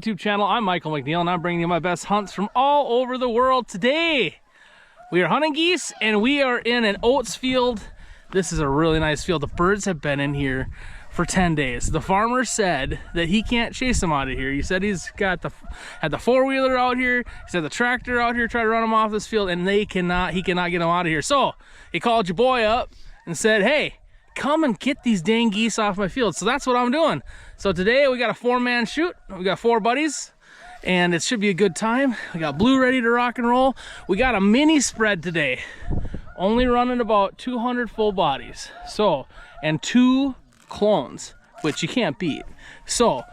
YouTube channel. I'm Michael McNeil and I'm bringing you my best hunts from all over the world. Today we are hunting geese and we are in an oats field. This is a really nice field. The birds have been in here for 10 days. The farmer said that he can't chase them out of here. He said he's got had the four-wheeler out here, he said the tractor out here, try to run them off this field, and he cannot get them out of here. So he called your boy up and said, hey, come and get these dang geese off my field. So that's what I'm doing. So today we got a 4-man shoot. We got 4 buddies and it should be a good time. We got Blue ready to rock and roll. We got a mini spread today, only running about 200 full bodies. So, and 2 clones, which you can't beat. So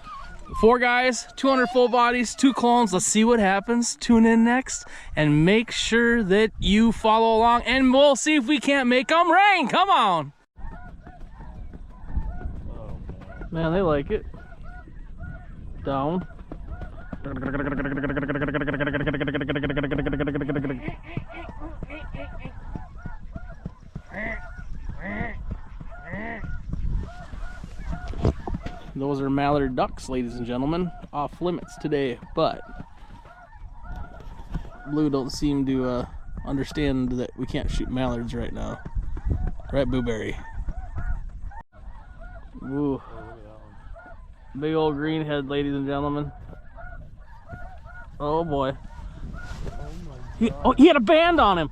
4 guys, 200 full bodies, 2 clones. Let's see what happens. Tune in next and make sure that you follow along and we'll see if we can't make them rain. Come on. Man, they like it. Down. Those are mallard ducks, ladies and gentlemen. Off limits today, but Blue don't seem to understand that we can't shoot mallards right now. Right, Blueberry? Ooh. Big old green head, ladies and gentlemen. Oh boy. He had a band on him.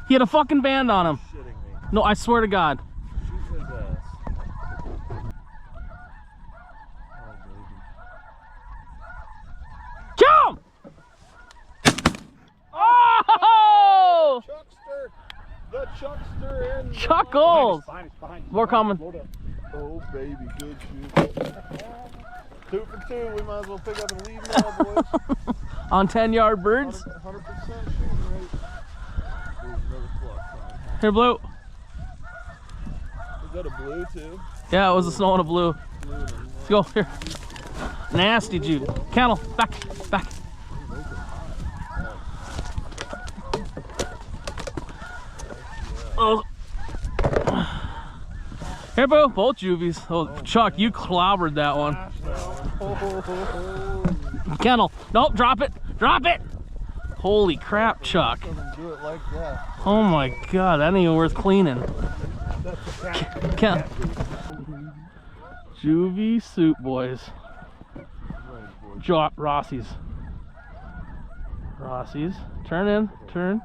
He had a fucking band on him. No, I swear to God. Shoot his ass. Kill him! Oh! Chuckster! The Chuckster in Chuckles! Behind. More coming. Oh baby, good shoot. 2 for 2, we might as well pick up and leave now, boys. On 10-yard birds. 100% shooting rate. There's another flux. Here, Blue. Is that a blue too? Yeah, it was a snow and a blue. Let's go, here. Nasty Jude. Kennel, back. Oh. Here, Boo, both juvies. Oh, Chuck, you clobbered that one. Kennel, nope, drop it. Holy crap, Chuck. Do it like that. Oh my God, that ain't even worth cleaning. Juvie soup, boys. Rossies. Turn in, turn.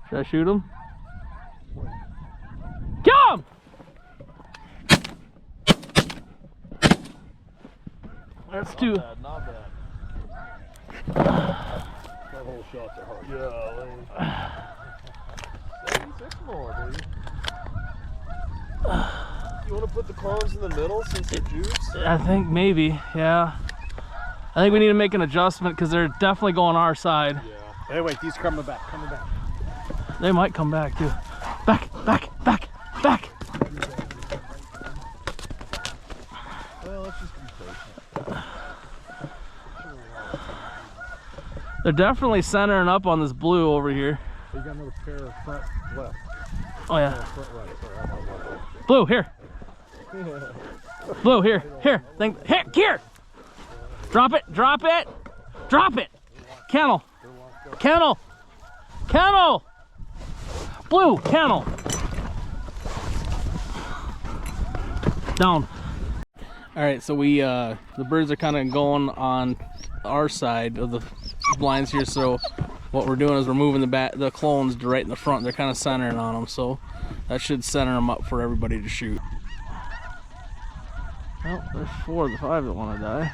Should I shoot him? Kill him! That's 2. Not bad. That whole shot's are hard. Yeah, 76 more, dude. You want to put the clones in the middle since they're juice? I think maybe, yeah. I think we need to make an adjustment because they're definitely going our side. Yeah. Hey, wait, these coming back. They might come back too. Back. Well, let's just be patient. They're definitely centering up on this blue over here. You got another pair of front left. Oh yeah. Front right. Sorry, I'm on left. Blue, here. Blue, here. Here, here. Drop it, drop it, drop it. Kennel, kennel, kennel. Blue, kennel. Down. All right, so we the birds are kind of going on our side of the blinds here. So what we're doing is we're moving the clones right in the front. They're kind of centering on them, so that should center them up for everybody to shoot. Well, there's 4 of the 5 that want to die.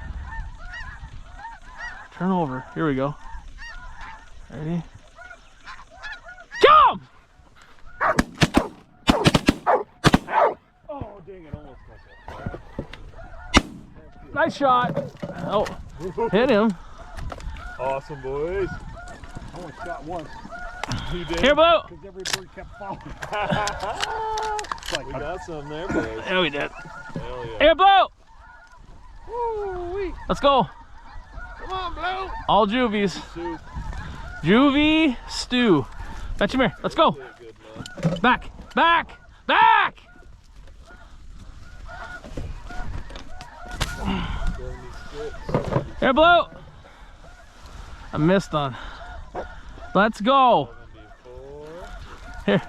Turn over. Here we go. Ready? Jump! Oh, dang it, almost got that. Nice shot. Oh, hit him. Awesome, boys. I only shot once You did? Here, Blue. because every bird kept falling. We got some there, boys. Yeah, we did. Hell yeah. Here, Blue. Woo-wee. Let's go. Come on, Blue. All juvies. Soup. Juvie stew. Fetch him here. Let's go. Good, man. Back, back, back. 76. Here, Blue. I missed on. Let's go. 74. Here.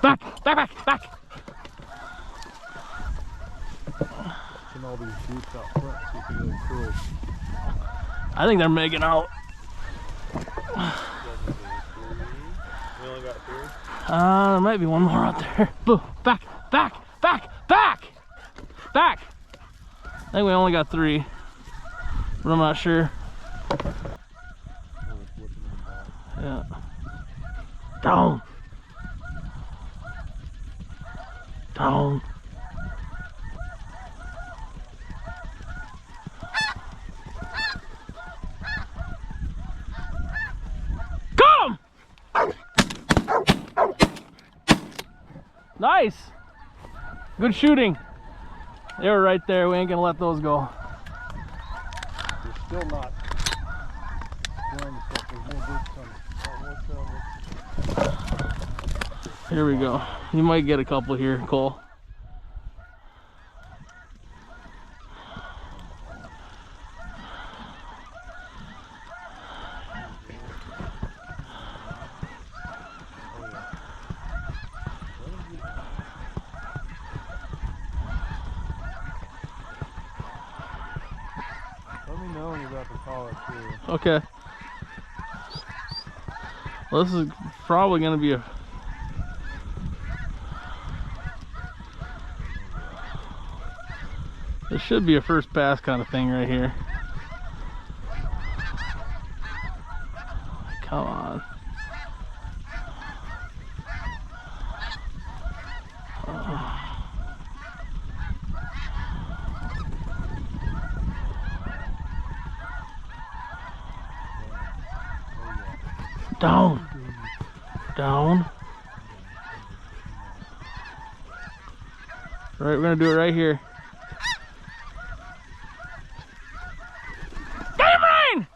Back, back, back, back. And all these shoots out front, see if you get any curls. I think they're making out. 73. We only got 3. There might be one more out there. Blue, back, back, back, back, back. I think we only got 3, but I'm not sure. Yeah. Down. Down. Come! Nice. Good shooting. They were right there. We ain't gonna let those go. You're still not wearing the stuff. There's more birds coming. Here we go. You might get a couple here, Cole. Let me know when you're about to call it, too. Okay. Well, this is probably going to be a... This should be a first pass kind of thing right here. Come on. Down. Down. All right, we're gonna do it right here. Get him, Ryan!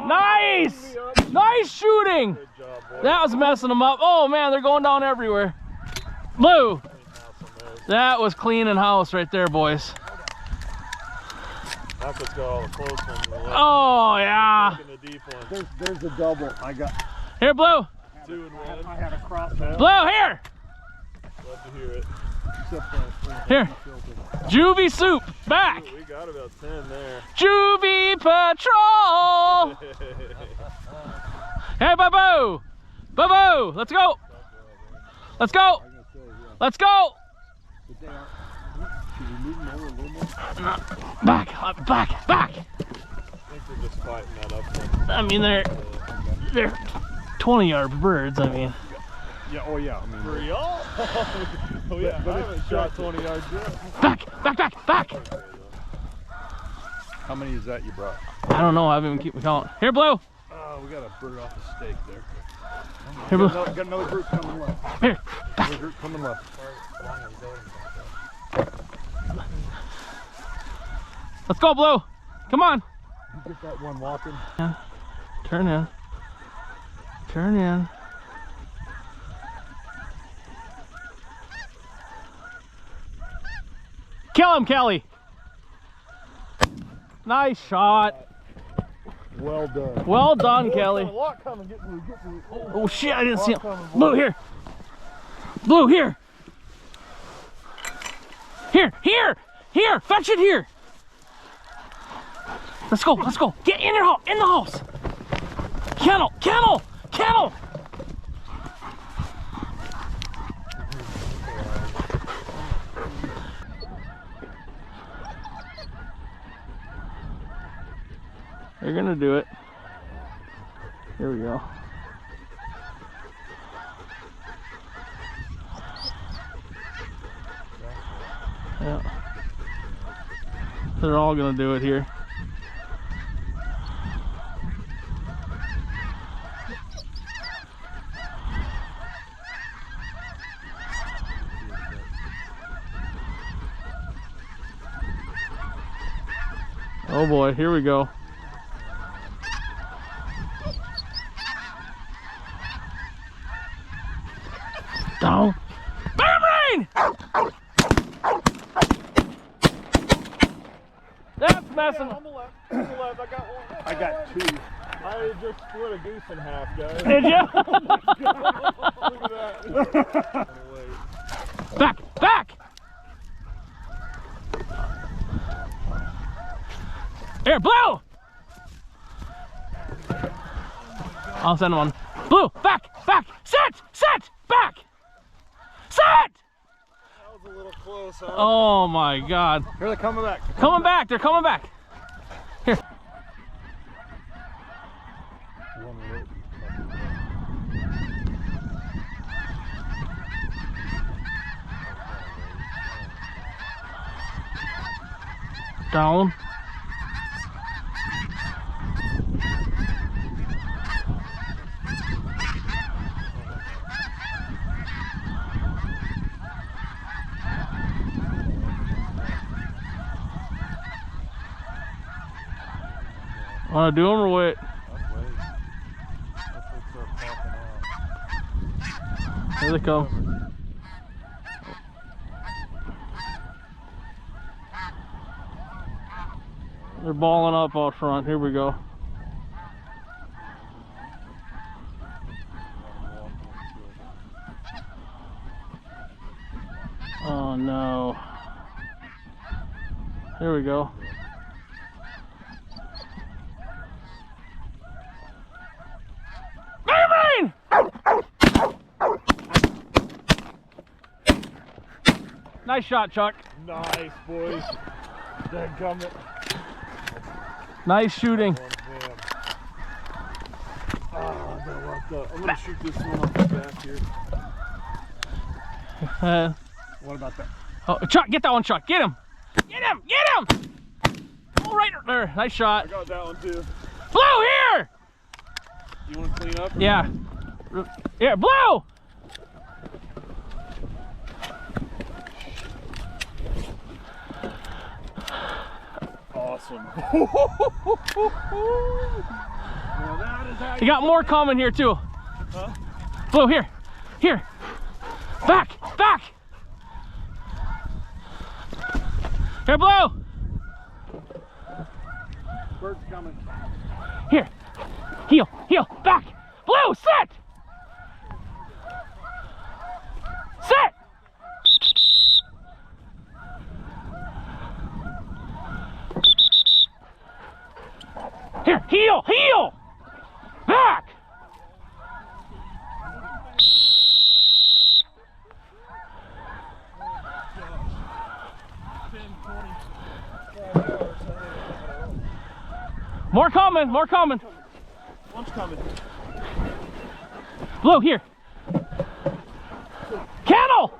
Nice! Nice shooting! Good job, boys. That was messing them up. Oh man, they're going down everywhere. Blue! That was clean and house right there, boys. That's what's got all the close ones. Oh yeah. The deep ones. There's a double. I got. Here, Blue. 2 and 1. I had a cross. Blue, here. Love to hear it. Here. Juvie soup, back. Ooh, we got about 10 there. Juvie patrol. Hey, Boo-Boo. Boo-Boo, let's go. Let's go. Let's go. Back, back, back. I think they're just fighting that up. I mean, they're 20-yard birds. I mean, Yeah. Oh yeah. I mean, For y'all? Oh yeah, But I it's haven't shot 20 yards yet. back, back, back, back. how many is that you brought? I don't know. I haven't even keep count. Here, Blue. Oh, we got a bird off the stake there. Here, Blue. Got another group coming left. Here. Another group coming left. Let's go, Blue. Come on. You get that one walking. Turn in. Turn in. Kill him, Kelly. Nice shot. Well done. Well done, Kelly. A lot coming. Get blue. Get blue. Oh shit, I didn't see him. Blue, here. Blue, here. Here, here, here. Fetch it here. Let's go, let's go. Get in your house, in the house. Kennel, kennel, kennel. You're gonna do it. Here we go. Yeah. They're all gonna do it here. Oh boy, here we go. Down. Bam rain! That's messing. On the left. On the left. I got one. I got two. I just split a goose in half, guys. Did you? Look at that. Back, back! Here, blue! I'll send one. Blue, back, back! Sit! Sit! Back! Sit! That was a little close, huh? Oh my god. Here, they're coming back. Coming back, they're coming back. Here. Down. Wanna do them or wait? Here they come. They're balling up out front. Here we go. Oh no. Here we go. Nice shot, Chuck. Nice, boys. Dadgummit. Nice shooting. Oh, that worked out. I'm gonna shoot this one off the back here. What about that? Oh, Chuck, get that one, Chuck. Get him. Get him. Get him. Oh, right there. Nice shot. I got that one too. Blue, here. You want to clean up? Yeah. Here, blue. Awesome. You got more coming here too. Huh? Blue, here. Here. Back. Back. Here, blue. Bird's coming. Here. Heel. Heel. Back. Blue, sit. Sit. Here, heel, heel, back. More coming, more coming. One's coming. Blue, here. Kennel.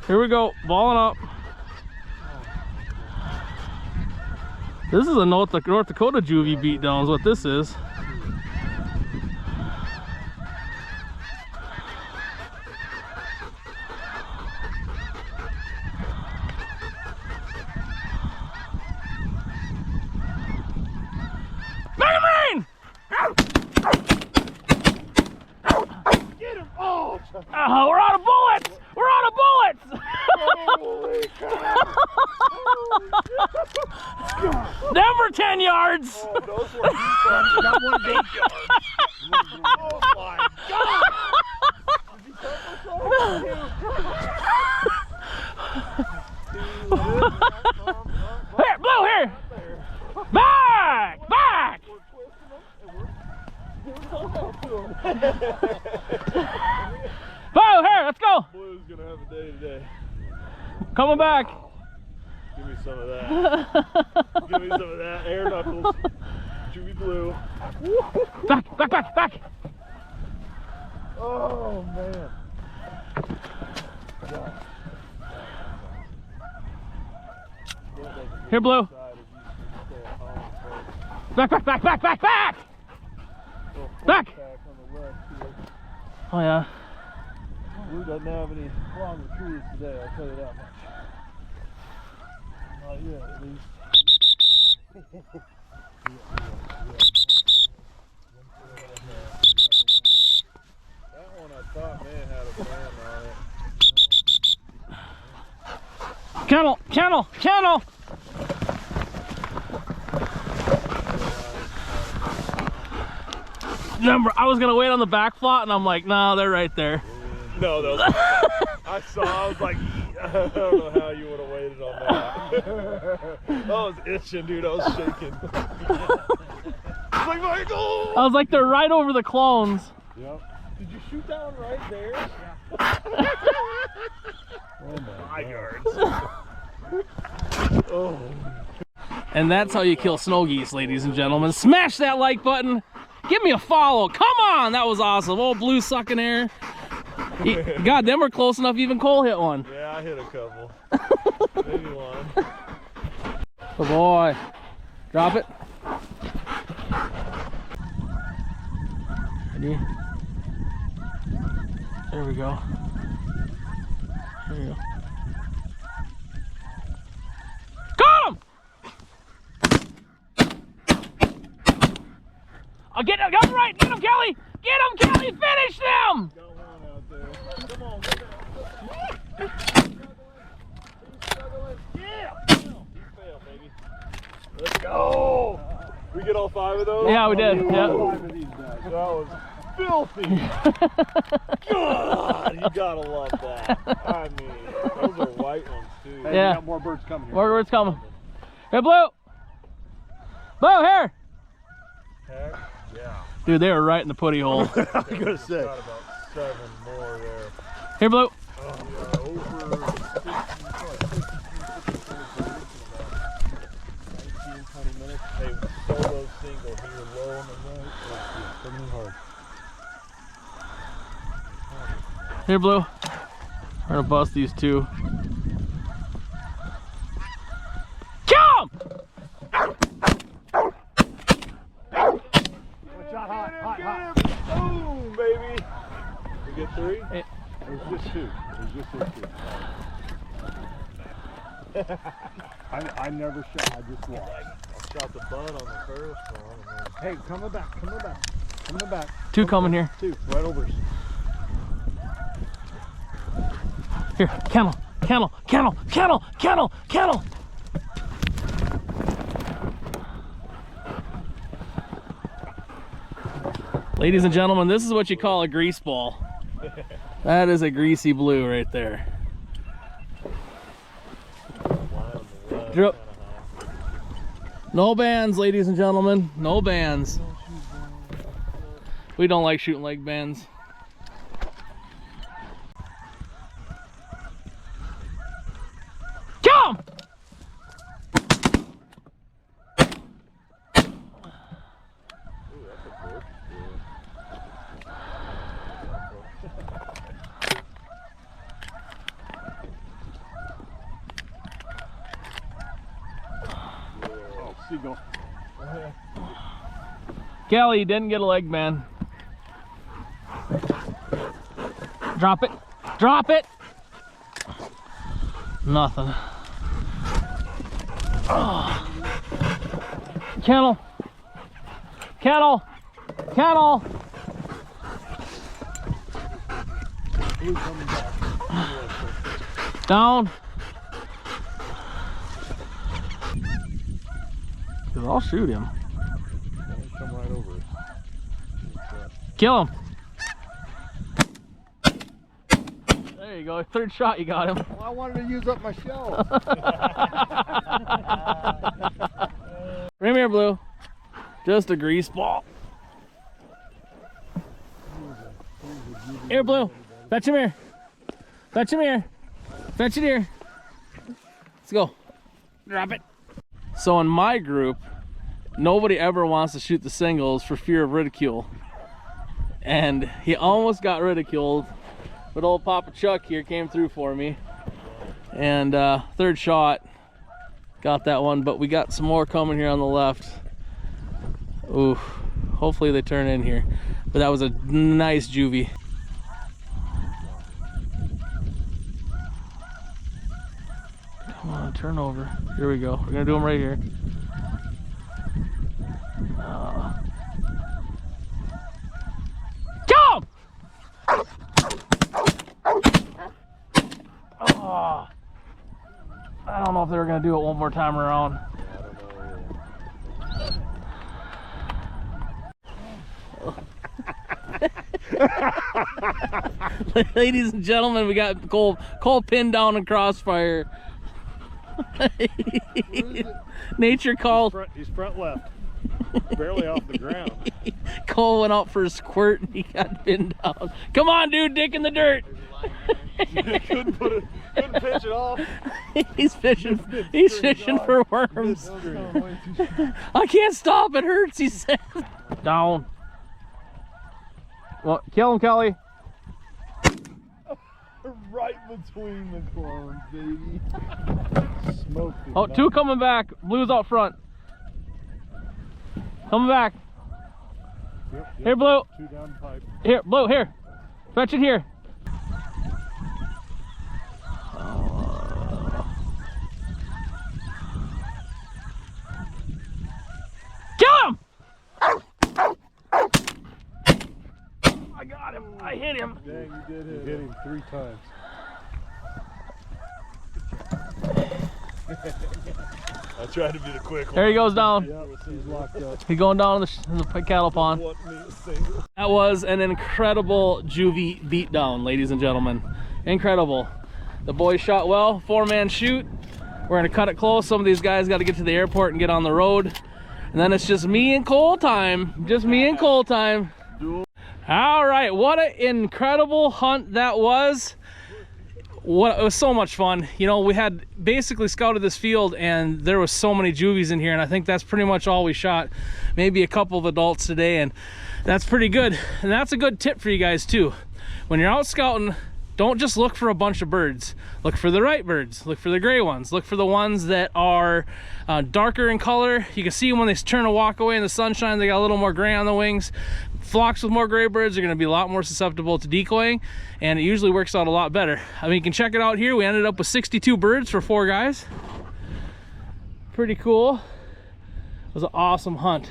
Here we go, balling up. This is a North Dakota Juvie beatdown is what this is. Oh, we're out of bullets! We're out of bullets! Holy cow! Them were 10 yards! Oh, those were got one 8 yards. Oh my God! Did you Here, Blue, here! Back! Back! Blue, here, let's go! Blue's gonna have a day today. Coming back. Give me some of that. Give me some of that. Air knuckles. Juvie Blue. Back, back, back, back! Oh man. Here, Blue. Back, back, back, back, back, back! Back! Oh yeah. Blue doesn't have any long retrieves today, I'll tell you that much. Not yet, at least. That one I thought may have had a band on it. Kennel, kennel, kennel! Remember, I was gonna wait on the back flot, and I'm like, no, they're right there. No, those I was like, I don't know how you would have waited on that. I was itching, dude. I was shaking. I was like, Michael! I was like, they're right over the clones. Yep. Did you shoot that one right there? Yeah. 5 yards. Oh. And that's how you kill snow geese, ladies and gentlemen. Smash that like button. Give me a follow. Come on, that was awesome. Oh, Blue sucking air. God, them were close enough. Even Cole hit one. Yeah, I hit a couple. Maybe one. Good boy. Drop it. Ready? There we go. There we go. Got him! I'll get him right. Get him, Kelly. Get him, Kelly. Finish them. Got one out there. Come on. Yeah. He failed, baby. Let's go. We get all 5 of those? Yeah, we did. Yeah. That was filthy. God, you gotta love that. I mean, those are white ones too. Hey, Yeah. we got more birds coming here. More birds coming. Here, Blue. Blue, here. Heck, yeah. Dude, they were right in the putty hole. I was gonna say. Got about 7 more there. Here, Blue. Oh, yeah, over 19, 20 minutes. Hey, solo single here, low on the right. Coming in hard. Here, Blue. We're gonna bust these two. Kill 'em! Hot. Boom, baby. We get 3? It was just 2. It was just those 2. I never shot. I just watched. I shot the butt on the first one. Hey, coming back. Coming back. 2 coming here. 2, right over. Here, kennel, kennel, kennel, kennel, kennel, kennel. Ladies and gentlemen, this is what you call a grease ball. That is a greasy blue right there. Drop. No bands, ladies and gentlemen. No bands. We don't like shooting leg bands. Kill him! Seagull. Kelly, you didn't get a leg man. Drop it. Drop it. Nothing. Oh. Kennel. Kennel. Kennel. Blue coming back. Down. Cause I'll shoot him. Don't come right over us. Kill him. There you go. Third shot, you got him. Well, I wanted to use up my shell. Bring him here, Blue. Just a grease ball. Here, Blue. Fetch him here. Fetch him here. Fetch it here. Let's go. Drop it. So in my group, nobody ever wants to shoot the singles for fear of ridicule. And he almost got ridiculed, but old Papa Chuck here came through for me. And third shot, got that one, but we got some more coming here on the left. Ooh, hopefully they turn in here. But that was a nice juvie. Come on, turn over. Here we go. We're gonna do them right here. Go! Oh, I don't know if they were gonna do it one more time around. Ladies and gentlemen, we got Cole pinned down in crossfire. Nature called. He's front left. Barely off the ground. Cole went out for a squirt and he got pinned down. Come on, dude, dick in the dirt. couldn't pitch it off. He's fishing. He's fishing for worms. I can't stop. It hurts. He said. Down. Well, kill him, Kelly. Right between the clones, baby. Smoked it. Oh, two coming back. Blue's out front. Coming back. Yep. Here, Blue. Two down the pipe. Here, Blue, here. Fetch it here. Kill him! I got him. I hit him. Dang, you did hit him 3 times. I tried to be the quick one. There he goes down. Yep, he's locked up. He's going down in the cattle pond. That was an incredible juvie beatdown, ladies and gentlemen. Incredible. The boys shot well, 4-man shoot. We're gonna cut it close. Some of these guys got to get to the airport and get on the road. And then it's just me and Cole time. Just me and Cole time. All right, what an incredible hunt that was. It was so much fun. You know, we had basically scouted this field and there was so many juvies in here, and I think that's pretty much all we shot. Maybe a couple of adults today, and that's pretty good. And that's a good tip for you guys too. When you're out scouting, don't just look for a bunch of birds. Look for the right birds. Look for the gray ones. Look for the ones that are darker in color. You can see them when they turn to walk away in the sunshine. They got a little more gray on the wings. Flocks with more gray birds are going to be a lot more susceptible to decoying, and it usually works out a lot better. I mean, you can check it out here. We ended up with 62 birds for 4 guys. Pretty cool. It was an awesome hunt.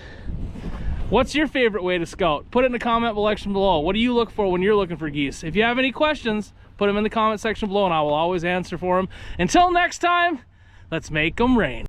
What's your favorite way to scout? Put it in the comment section below. What do you look for when you're looking for geese? If you have any questions, put them in the comment section below and I will always answer for them. Until next time, let's make them rain.